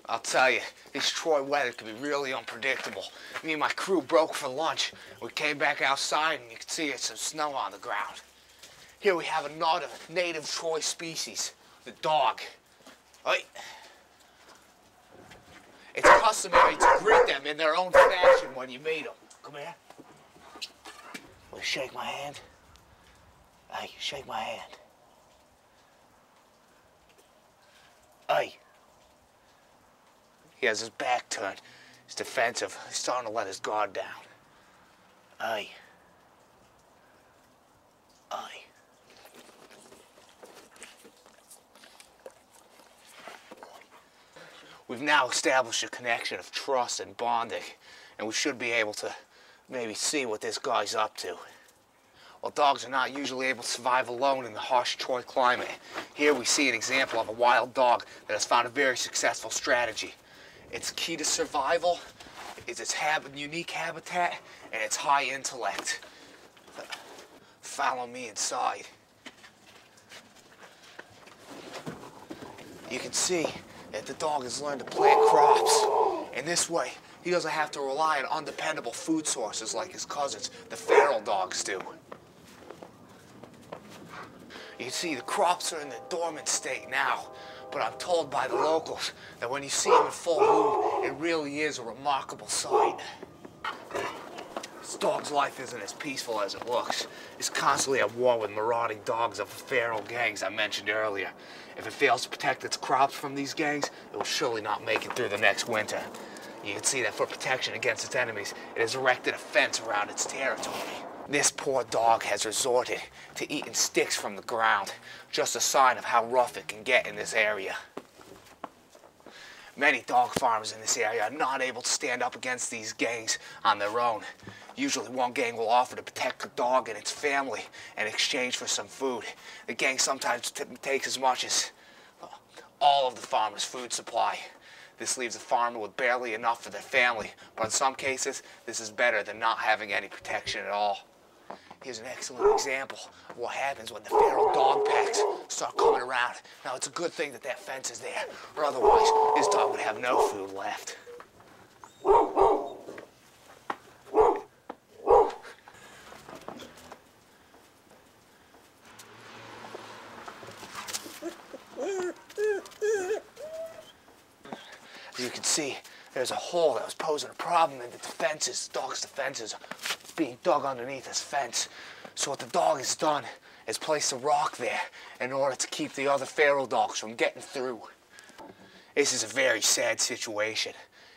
I'll tell you, this Troy weather can be really unpredictable. Me and my crew broke for lunch. We came back outside and you can see there's some snow on the ground. Here we have another native Troy species, the dog. Right. It's customary to greet them in their own fashion when you meet them. Come here. Will you shake my hand? Hey, shake my hand. Hey. He has his back turned. He's defensive. He's starting to let his guard down. Hey. Hey. We've now established a connection of trust and bonding, and we should be able to maybe see what this guy's up to. While dogs are not usually able to survive alone in the harsh Troy climate, here we see an example of a wild dog that has found a very successful strategy. Its key to survival is its unique habitat and its high intellect. Follow me inside. You can see that the dog has learned to plant crops. In this way, he doesn't have to rely on undependable food sources like his cousins, the feral dogs, do. You can see the crops are in the dormant state now, but I'm told by the locals that when you see them in full bloom, it really is a remarkable sight. This dog's life isn't as peaceful as it looks. It's constantly at war with marauding dogs of the feral gangs I mentioned earlier. If it fails to protect its crops from these gangs, it will surely not make it through the next winter. You can see that for protection against its enemies, it has erected a fence around its territory. This poor dog has resorted to eating sticks from the ground, just a sign of how rough it can get in this area. Many dog farmers in this area are not able to stand up against these gangs on their own. Usually one gang will offer to protect the dog and its family in exchange for some food. The gang sometimes takes as much as all of the farmer's food supply. This leaves the farmer with barely enough for their family, but in some cases, this is better than not having any protection at all. Here's an excellent example of what happens when the feral dog packs start coming around. Now, it's a good thing that that fence is there, or otherwise, this dog would have no food left. As you can see, there's a hole that was posing a problem in the defenses, the dog's defenses, being dug underneath this fence. So what the dog has done is placed a rock there in order to keep the other feral dogs from getting through. This is a very sad situation,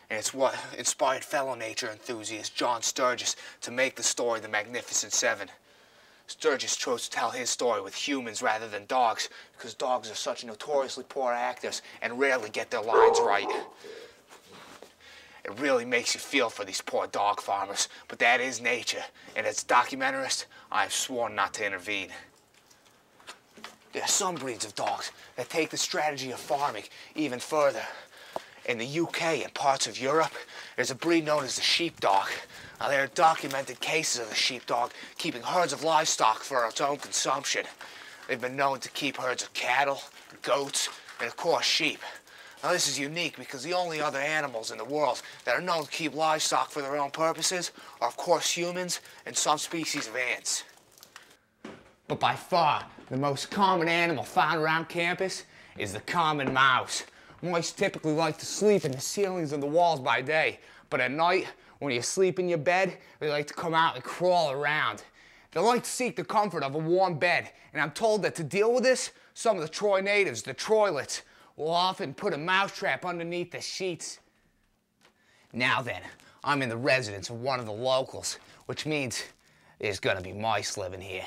and it's what inspired fellow nature enthusiast John Sturgis to make the story The Magnificent Seven. Sturgis chose to tell his story with humans rather than dogs because dogs are such notoriously poor actors and rarely get their lines right. It really makes you feel for these poor dog farmers, but that is nature, and as a documentarist, I have sworn not to intervene. There are some breeds of dogs that take the strategy of farming even further. In the UK and parts of Europe, there's a breed known as the sheepdog. Now, there are documented cases of the sheepdog keeping herds of livestock for its own consumption. They've been known to keep herds of cattle, goats, and of course sheep. Now, this is unique because the only other animals in the world that are known to keep livestock for their own purposes are, of course, humans and some species of ants. But by far, the most common animal found around campus is the common mouse. Mice typically like to sleep in the ceilings and the walls by day, but at night, when you sleep in your bed, they like to come out and crawl around. They like to seek the comfort of a warm bed, and I'm told that to deal with this, some of the Troy natives, the Troilets, will often put a mousetrap underneath the sheets. Now then, I'm in the residence of one of the locals, which means there's gonna be mice living here.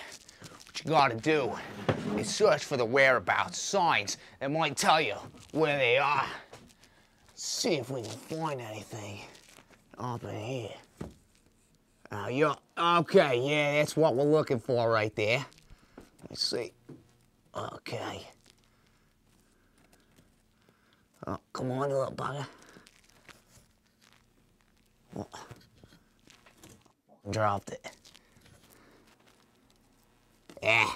What you gotta do is search for the whereabouts, signs that might tell you where they are. See if we can find anything up in here. Okay, yeah, that's what we're looking for right there. Let's see. Okay. Oh, come on, little bugger. Oh. Dropped it. Yeah,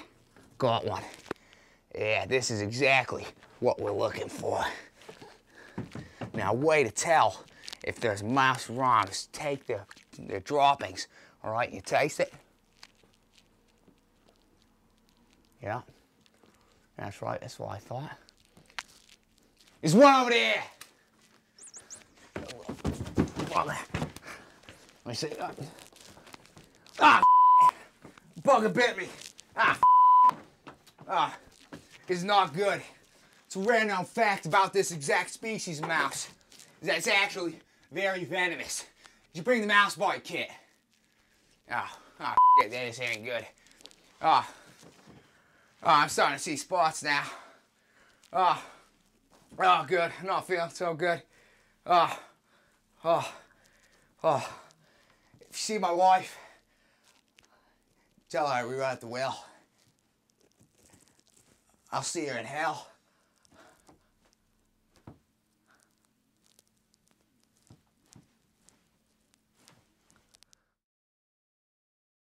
got one. Yeah, this is exactly what we're looking for. Now, a way to tell if there's mouse wrong is take the droppings, all right? You taste it. Yeah, that's right. That's what I thought. There's one over there. Let me see. Bugger bit me. It's not good. It's a rare known fact about this exact species of mouse is that it's actually very venomous. Did you bring the mouse bite kit? This ain't good. I'm starting to see spots now. Good. I'm not feeling so good. If you see my wife, tell her we were at the well. I'll see her in hell.